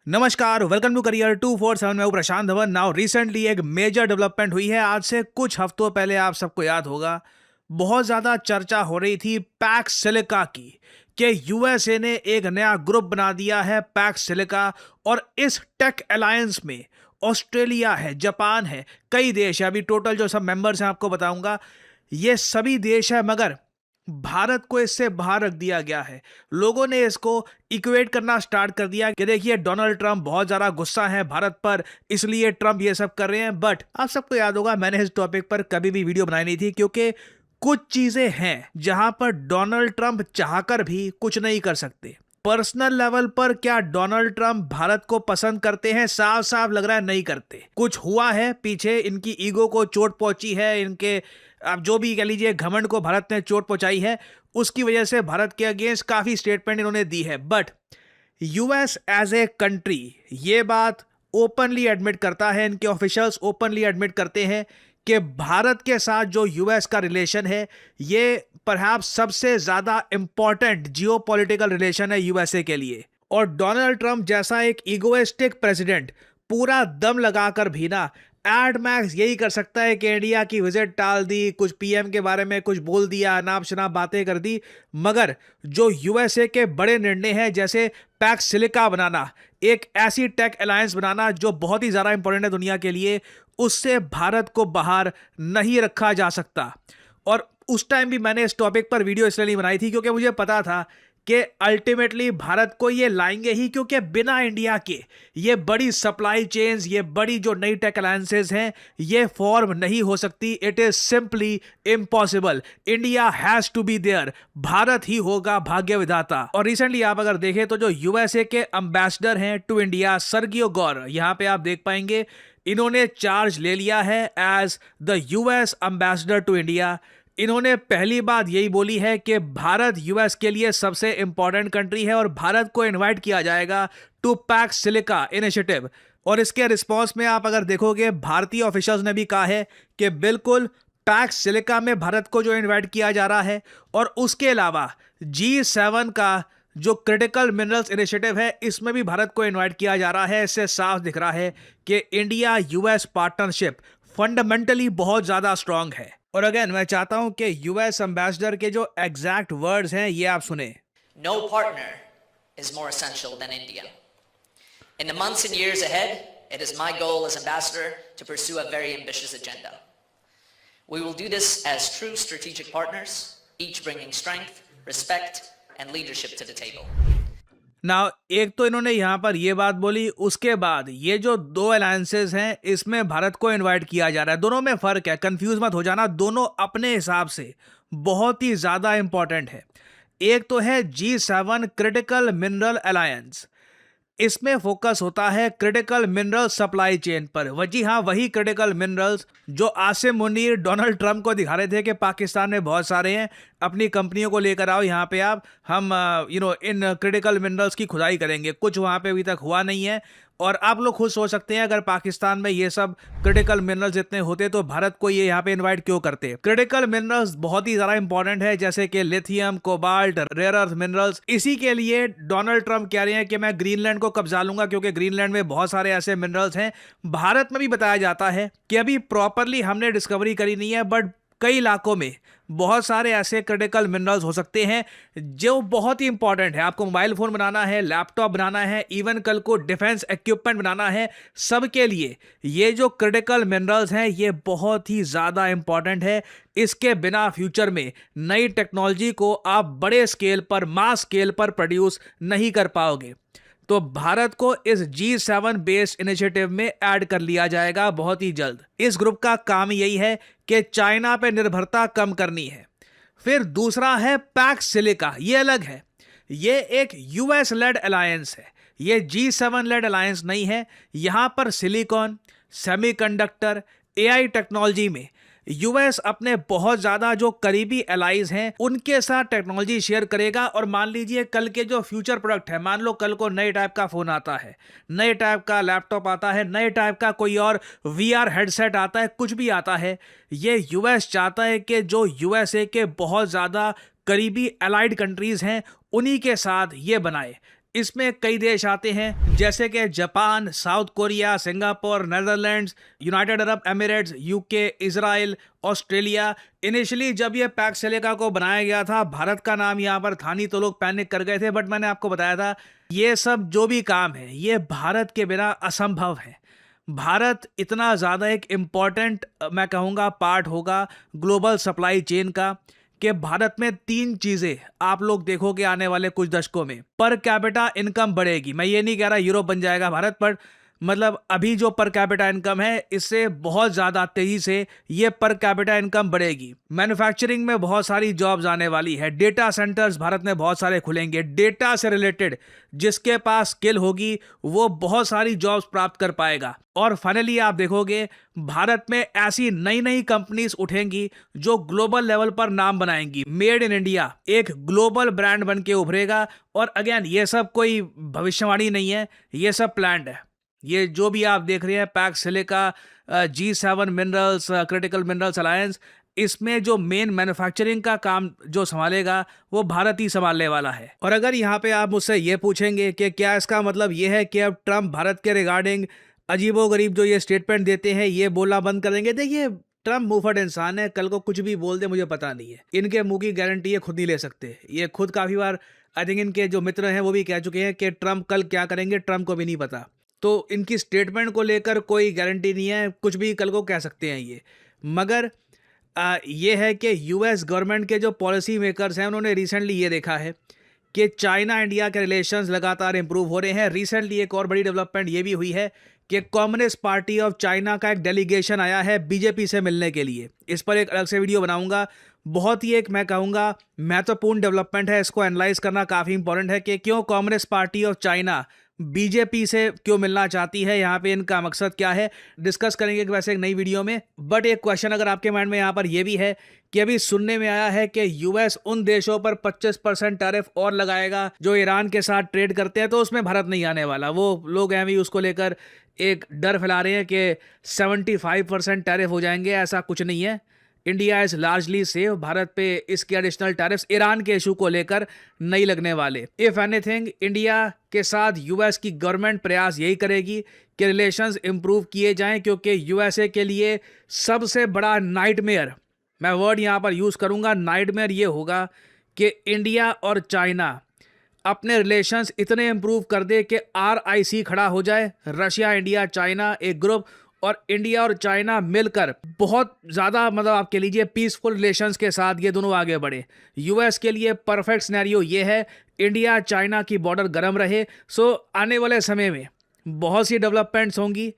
नमस्कार, welcome to career 247। मैं हूं प्रशांत धवन। नाउ रिसेंटली एक मेजर डेवलपमेंट हुई है। आज से कुछ हफ्तों पहले आप सबको याद होगा, बहुत ज़्यादा चर्चा हो रही थी पैक्स सिलिका की कि यूएसए ने एक नया ग्रुप बना दिया है पैक्स सिलिका। और इस टेक अलायंस में ऑस्ट्रेलिया है, जापान है, कई देश है। अभी टोटल जो सब मेंबर्स हैं आपको बताऊंगा, ये सभी देश है, मगर भारत को इससे बाहर रख दिया गया है। लोगों ने इसको इक्वेट करना स्टार्ट कर दिया कि देखिए डोनाल्ड ट्रंप बहुत ज़्यादा गुस्सा है भारत पर, इसलिए ट्रंप ये सब कर रहे हैं। बट आप सबको याद होगा, मैंने इस टॉपिक पर कभी भी वीडियो बनाई नहीं थी, क्योंकि कुछ चीज़ें हैं जहां पर डोनाल्ड ट्रंप चाहकर भी कुछ नहीं कर सकते। पर्सनल लेवल पर क्या डोनाल्ड ट्रंप भारत को पसंद करते हैं? साफ साफ लग रहा है नहीं करते। कुछ हुआ है पीछे, इनकी ईगो को चोट पहुंची है, इनके आप जो भी कह लीजिए घमंड को भारत ने चोट पहुंचाई है, उसकी वजह से भारत के अगेंस्ट काफी स्टेटमेंट इन्होंने दी है। But US as a country ये बात ओपनली एडमिट करता है, इनके ऑफिशियल्स ओपनली एडमिट करते हैं कि भारत के साथ जो यूएस का रिलेशन है, ये परहैप्स सबसे ज्यादा इंपॉर्टेंट जियोपॉलिटिकल रिलेशन है यूएसए के लिए। और डोनाल्ड ट्रंप जैसा एक इगोइस्टिक प्रेसिडेंट पूरा दम लगाकर भी ना एड मैक्स यही कर सकता है कि इंडिया की विजिट टाल दी, कुछ पीएम के बारे में कुछ बोल दिया, अनाप शनाप बातें कर दी। मगर जो यूएसए के बड़े निर्णय हैं, जैसे पैक्स सिलिका बनाना, एक ऐसी टेक अलायंस बनाना जो बहुत ही ज़्यादा इंपॉर्टेंट है दुनिया के लिए, उससे भारत को बाहर नहीं रखा जा सकता। और उस टाइम भी मैंने इस टॉपिक पर वीडियो इसलिए नहीं बनाई थी क्योंकि मुझे पता था कि अल्टीमेटली भारत को ये लाएंगे ही, क्योंकि बिना इंडिया के ये बड़ी सप्लाई चेन्स, ये बड़ी जो नई टेक अलायंसेज हैं, ये फॉर्म नहीं हो सकती। It is simply impossible. India has to be there. Bharat ही होगा भाग्य विधाता। और रिसेंटली आप अगर देखें तो जो यूएसए के एम्बेसडर हैं टू इंडिया, सर्गियो गौर, यहां पे आप देख पाएंगे इन्होंने चार्ज ले लिया है as the US ambassador to India. इन्होंने पहली बात यही बोली है कि भारत यूएस के लिए सबसे इंपॉर्टेंट कंट्री है और भारत को इनवाइट किया जाएगा टू पैक्स सिलिका इनिशिएटिव। और इसके रिस्पांस में आप अगर देखोगे, भारतीय ऑफिशियल्स ने भी कहा है कि बिल्कुल पैक्स सिलिका में भारत को जो इनवाइट किया जा रहा है। और उसके अलावा G7 का जो क्रिटिकल मिनरल्स इनिशिएटिव है, इसमें भी भारत को इनवाइट किया जा रहा है। इससे साफ दिख रहा है कि इंडिया यूएस पार्टनरशिप फंडामेंटली बहुत ज्यादा स्ट्रांग है। और अगेन मैं चाहता हूं कि यूएस एम्बेसडर के जो एग्जैक्ट वर्ड्स हैं ये आप सुने। No partner is more essential than India. In the months and years ahead, it is my goal as ambassador to pursue a very ambitious agenda. We will do this as true strategic partners, each bringing strength, respect, and leadership to the table. Now एक तो इन्होंने यहां पर यह बात बोली, उसके बाद ये जो दो अलायंसेस हैं इसमें भारत को इनवाइट किया जा रहा है। दोनों में फर्क है, कंफ्यूज मत हो जाना, दोनों अपने हिसाब से बहुत ही ज्यादा इंपॉर्टेंट है। एक तो है G7 क्रिटिकल मिनरल अलायंस, इसमें फोकस होता है क्रिटिकल मिनरल सप्लाई चेन पर। जी हाँ, वही क्रिटिकल मिनरल्स जो आसिम मुनीर डोनाल्ड ट्रंप को दिखा रहे थे कि पाकिस्तान में बहुत सारे हैं, अपनी कंपनियों को लेकर आओ यहाँ पे, आप हम इन क्रिटिकल मिनरल्स की खुदाई करेंगे। कुछ वहाँ पे अभी तक हुआ नहीं है। और आप लोग खुद सोच सकते हैं, अगर पाकिस्तान में ये सब क्रिटिकल मिनरल्स इतने होते तो भारत को ये यहाँ पे इनवाइट क्यों करते। क्रिटिकल मिनरल्स बहुत ही ज्यादा इंपॉर्टेंट है, जैसे कि lithium, cobalt, rare earth minerals. इसी के लिए डोनाल्ड ट्रंप कह रहे हैं कि मैं ग्रीनलैंड को कब्जा लूंगा, क्योंकि ग्रीनलैंड में बहुत सारे ऐसे मिनरल्स हैं। भारत में भी बताया जाता है कि अभी प्रॉपरली हमने डिस्कवरी करी नहीं है, बट कई इलाकों में बहुत सारे ऐसे क्रिटिकल मिनरल्स हो सकते हैं जो बहुत ही इंपॉर्टेंट है। आपको मोबाइल फोन बनाना है, लैपटॉप बनाना है, इवन कल को डिफेंस इक्विपमेंट बनाना है, सबके लिए ये जो क्रिटिकल मिनरल्स हैं ये बहुत ही ज़्यादा इंपॉर्टेंट है। इसके बिना फ्यूचर में नई टेक्नोलॉजी को आप बड़े स्केल पर, मास स्केल पर प्रोड्यूस नहीं कर पाओगे। तो भारत को इस G7 बेस्ड इनिशिएटिव में ऐड कर लिया जाएगा बहुत ही जल्द। इस ग्रुप का काम यही है कि चाइना पे निर्भरता कम करनी है। फिर दूसरा है पैक्स सिलिका, ये अलग है, ये एक यूएस लेड अलायंस है, ये G7 लेड अलायंस नहीं है। यहां पर सिलिकॉन, सेमीकंडक्टर, एआई टेक्नोलॉजी में यूएस अपने बहुत ज्यादा जो करीबी एलाइज हैं उनके साथ टेक्नोलॉजी शेयर करेगा। और मान लीजिए कल के जो फ्यूचर प्रोडक्ट है, मान लो कल को नए टाइप का फोन आता है, नए टाइप का लैपटॉप आता है, नए टाइप का कोई और वीआर हेडसेट आता है, कुछ भी आता है, ये यूएस चाहता है कि जो यूएसए के बहुत ज्यादा करीबी एलाइड कंट्रीज हैं उन्हीं के साथ ये बनाए। इसमें कई देश आते हैं जैसे कि Japan, south Korea, Singapore, Netherlands, United Arab Emirates, UK, Israel, Australia. Initially जब ये पैक्स सिलिका को बनाया गया था, भारत का नाम यहाँ पर था नहीं, तो लोग पैनिक कर गए थे। बट मैंने आपको बताया था ये सब जो भी काम है ये भारत के बिना असंभव है। भारत इतना ज़्यादा एक इम्पॉर्टेंट मैं कहूँगा पार्ट होगा ग्लोबल सप्लाई चेन का कि भारत में 3 चीज़ें आप लोग देखोगे आने वाले कुछ दशकों में। पर कैपिटा इनकम बढ़ेगी। मैं ये नहीं कह रहा यूरोप बन जाएगा भारत, पर मतलब अभी जो पर कैपिटा इनकम है इससे बहुत ज़्यादा तेज़ी से ये पर कैपिटा इनकम बढ़ेगी। मैन्युफैक्चरिंग में बहुत सारी जॉब्स आने वाली है। डेटा सेंटर्स भारत में बहुत सारे खुलेंगे। डेटा से रिलेटेड जिसके पास स्किल होगी वो बहुत सारी जॉब्स प्राप्त कर पाएगा। और फाइनली आप देखोगे भारत में ऐसी नई नई कंपनीज उठेंगी जो ग्लोबल लेवल पर नाम बनाएंगी। मेड इन इंडिया एक ग्लोबल ब्रांड बन के उभरेगा। और अगेन ये सब कोई भविष्यवाणी नहीं है, ये सब प्लान्ड है। ये जो भी आप देख रहे हैं PACS silica, G7 minerals, critical minerals alliance, इसमें जो मेन मैन्युफैक्चरिंग का काम जो संभालेगा वो भारत ही संभालने वाला है। और अगर यहाँ पे आप मुझसे ये पूछेंगे कि क्या इसका मतलब ये है कि अब ट्रंप भारत के रिगार्डिंग अजीबोगरीब जो ये स्टेटमेंट देते हैं ये बोलना बंद कर देंगे? देखिए ट्रंप मुंहफट इंसान है, कल को कुछ भी बोल दे मुझे पता नहीं है। इनके मुंह की गारंटी ये खुद नहीं ले सकते। ये खुद काफ़ी बार आई थिंक इनके जो मित्र हैं वो भी कह चुके हैं कि ट्रंप कल क्या करेंगे ट्रंप को भी नहीं पता। तो इनकी स्टेटमेंट को लेकर कोई गारंटी नहीं है, कुछ भी कल को कह सकते हैं ये। मगर ये है कि यूएस गवर्नमेंट के जो पॉलिसी मेकर्स हैं उन्होंने रिसेंटली ये देखा है कि चाइना इंडिया के रिलेशंस लगातार इंप्रूव हो रहे हैं। रिसेंटली एक और बड़ी डेवलपमेंट ये भी हुई है कि कम्युनिस्ट पार्टी ऑफ चाइना का एक डेलीगेशन आया है बीजेपी से मिलने के लिए। इस पर एक अलग से वीडियो बनाऊंगा। बहुत ही एक मैं कहूँगा महत्वपूर्ण डेवलपमेंट है, इसको एनालाइज करना काफ़ी इंपॉर्टेंट है कि क्यों communist party of China BJP से क्यों मिलना चाहती है, यहाँ पे इनका मकसद क्या है, डिस्कस करेंगे वैसे एक नई वीडियो में। बट एक क्वेश्चन अगर आपके माइंड में यहाँ पर यह भी है कि अभी सुनने में आया है कि यूएस उन देशों पर 25% टैरिफ और लगाएगा जो ईरान के साथ ट्रेड करते हैं, तो उसमें भारत नहीं आने वाला। वो लोग हैं भी उसको लेकर एक डर फैला रहे हैं कि 75% टैरिफ हो जाएंगे। ऐसा कुछ नहीं है। India is largely safe. Bharat पे इसके एडिशनल टैरिफ्स ईरान के इशू को लेकर नहीं लगने वाले। इफ एनीथिंग इंडिया के साथ यूएस की गवर्नमेंट प्रयास यही करेगी कि रिलेशंस इंप्रूव किए जाएं, क्योंकि यूएसए के लिए सबसे बड़ा नाइटमेयर, मैं वर्ड यहाँ पर यूज़ करूँगा नाइटमेयर, ये होगा कि इंडिया और चाइना अपने रिलेशंस इतने इंप्रूव कर दे कि RIC खड़ा हो जाए, रशिया इंडिया चाइना एक ग्रुप, और इंडिया और चाइना मिलकर बहुत ज़्यादा मतलब आप कह लीजिए पीसफुल रिलेशंस के साथ ये दोनों आगे बढ़े। यूएस के लिए परफेक्ट सिनेरियो ये है, इंडिया चाइना की बॉर्डर गर्म रहे। सो आने वाले समय में बहुत सी डेवलपमेंट्स होंगी।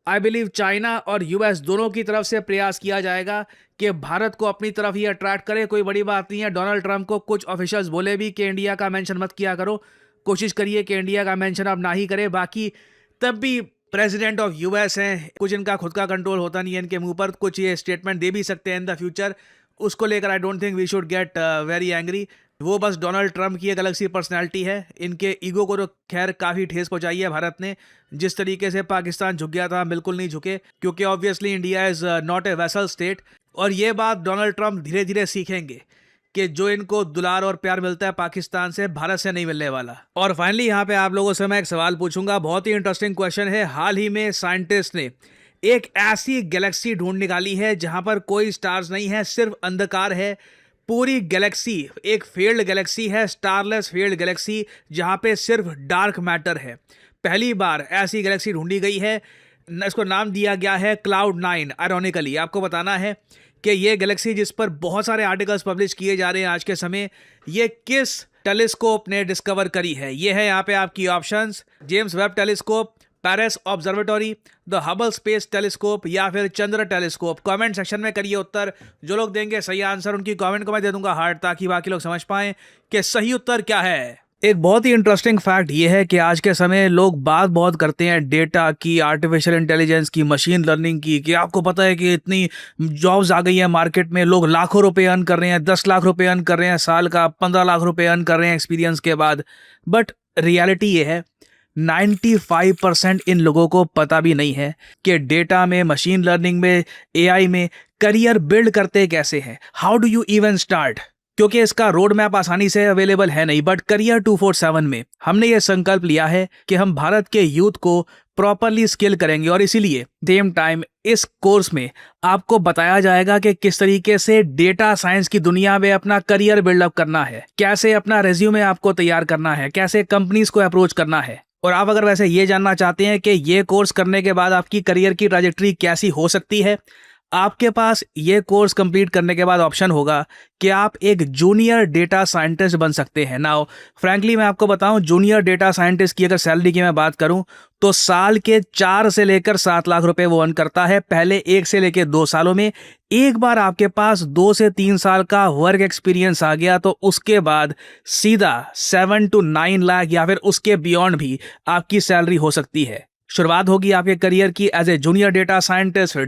आई बिलीव चाइना और यूएस दोनों की तरफ से प्रयास किया जाएगा कि भारत को अपनी तरफ ही अट्रैक्ट करे। कोई बड़ी बात नहीं है। डोनाल्ड ट्रंप को कुछ ऑफिशियल्स बोले भी कि इंडिया का मेंशन मत किया करो, कोशिश करिए कि इंडिया का मेंशन आप ना ही करें। बाकी तब भी प्रेसिडेंट ऑफ यूएस हैं, कुछ इनका खुद का कंट्रोल होता नहीं है इनके मुंह पर, कुछ ये स्टेटमेंट दे भी सकते हैं इन द फ्यूचर। उसको लेकर I don't think we should get very angry. वो बस डोनाल्ड ट्रंप की एक अलग सी पर्सनैलिटी है। इनके ईगो को तो खैर काफ़ी ठेस पहुंचाई है भारत ने। जिस तरीके से पाकिस्तान झुक गया था बिल्कुल नहीं झुके, क्योंकि obviously India is not a vessel state. और ये बात डोनाल्ड ट्रंप धीरे धीरे सीखेंगे कि जो इनको दुलार और प्यार मिलता है पाकिस्तान से, भारत से नहीं मिलने वाला। और फाइनली यहाँ पे आप लोगों से मैं एक सवाल पूछूंगा, बहुत ही इंटरेस्टिंग क्वेश्चन है। हाल ही में साइंटिस्ट ने एक ऐसी गैलेक्सी ढूंढ निकाली है जहां पर कोई स्टार्स नहीं है, सिर्फ अंधकार है। पूरी गैलेक्सी एक फेल्ड गैलेक्सी है, स्टारलेस फेल्ड गैलेक्सी, जहां पे सिर्फ डार्क मैटर है। पहली बार ऐसी गैलेक्सी ढूंढी गई है। इसको नाम दिया गया है Cloud9। आयरॉनिकली आपको बताना है कि ये गैलेक्सी जिस पर बहुत सारे आर्टिकल्स पब्लिश किए जा रहे हैं आज के समय, ये किस टेलीस्कोप ने डिस्कवर करी है। ये है यहाँ पे आपकी options: James Webb telescope, Paris observatory, the Hubble space telescope या फिर चंद्र टेलीस्कोप। कमेंट सेक्शन में करिए उत्तर। जो लोग देंगे सही आंसर उनकी कमेंट को मैं दे दूंगा हार्ट, ताकि बाकी लोग समझ पाएं कि सही उत्तर क्या है। एक बहुत ही इंटरेस्टिंग फैक्ट ये है कि आज के समय लोग बात बहुत करते हैं डेटा की, आर्टिफिशियल इंटेलिजेंस की, मशीन लर्निंग की, कि आपको पता है कि इतनी जॉब्स आ गई है मार्केट में, लोग लाखों रुपए अर्न कर रहे हैं, 10 लाख रुपए अर्न कर रहे हैं साल का, 15 लाख रुपए अर्न कर रहे हैं एक्सपीरियंस के बाद। बट रियलिटी ये है 95% इन लोगों को पता भी नहीं है कि डेटा में, मशीन लर्निंग में, AI में करियर बिल्ड करते कैसे हैं। How do you even start? क्योंकि इसका रोड मैप आसानी से अवेलेबल है नहीं। बट करियर 247 में हमने ये संकल्प लिया है कि हम भारत के यूथ को प्रॉपरली स्किल करेंगे और इसीलिए सेम टाइम इस कोर्स में आपको बताया जाएगा कि किस तरीके से डेटा साइंस की दुनिया में अपना करियर बिल्डअप करना है, कैसे अपना रेज्यूमे आपको तैयार करना है, कैसे कंपनीज को अप्रोच करना है। और आप अगर वैसे ये जानना चाहते हैं कि ये कोर्स करने के बाद आपकी करियर की ट्रैजेक्टरी कैसी हो सकती है, आपके पास ये कोर्स कंप्लीट करने के बाद ऑप्शन होगा कि आप एक जूनियर डेटा साइंटिस्ट बन सकते हैं। नाउ फ्रैंकली मैं आपको बताऊं, जूनियर डेटा साइंटिस्ट की अगर सैलरी की मैं बात करूं तो साल के 4 से लेकर 7 लाख रुपए वो अर्न करता है पहले 1 से लेकर 2 सालों में। एक बार आपके पास 2 से 3 साल का वर्क एक्सपीरियंस आ गया तो उसके बाद सीधा 7 to 9 लाख या फिर उसके बियॉन्ड भी आपकी सैलरी हो सकती है। शुरुआत होगी आपके करियर की as a junior data scientist,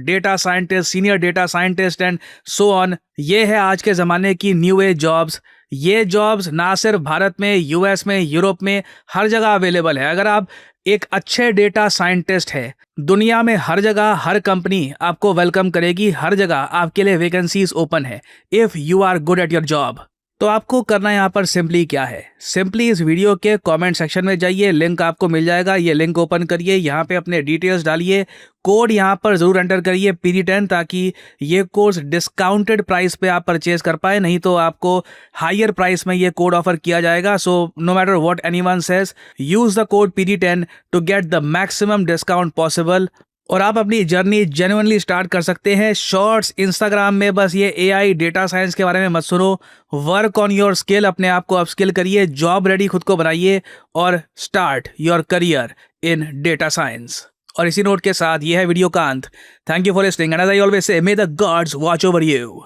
senior data scientist and so on. ये है आज के ज़माने की न्यू एज जॉब्स। ये जॉब्स ना सिर्फ भारत में, यूएस में, यूरोप में, हर जगह अवेलेबल है। अगर आप एक अच्छे डेटा साइंटिस्ट है, दुनिया में हर जगह हर कंपनी आपको वेलकम करेगी, हर जगह आपके लिए वैकेंसीज ओपन है if you are good at your job. तो आपको करना यहाँ पर सिंपली क्या है, सिंपली इस वीडियो के कमेंट सेक्शन में जाइए, लिंक आपको मिल जाएगा, ये लिंक ओपन करिए, यहाँ पे अपने डिटेल्स डालिए, कोड यहाँ पर ज़रूर एंटर करिए PD10 ताकि ये कोर्स डिस्काउंटेड प्राइस पे आप परचेज कर पाए, नहीं तो आपको हायर प्राइस में ये कोड ऑफर किया जाएगा। So no matter what anyone says, use the code PD10 to get the maximum discount possible और आप अपनी जर्नी जेन्युइनली स्टार्ट कर सकते हैं। शॉर्ट्स, इंस्टाग्राम में बस ये AI डेटा साइंस के बारे में मत सुनो, वर्क ऑन योर स्किल, अपने आप को अपस्किल करिए, जॉब रेडी खुद को बनाइए और start your career in data science. और इसी नोट के साथ ये है वीडियो का अंत। Thank you for listening and as I always say, may the gods watch over you.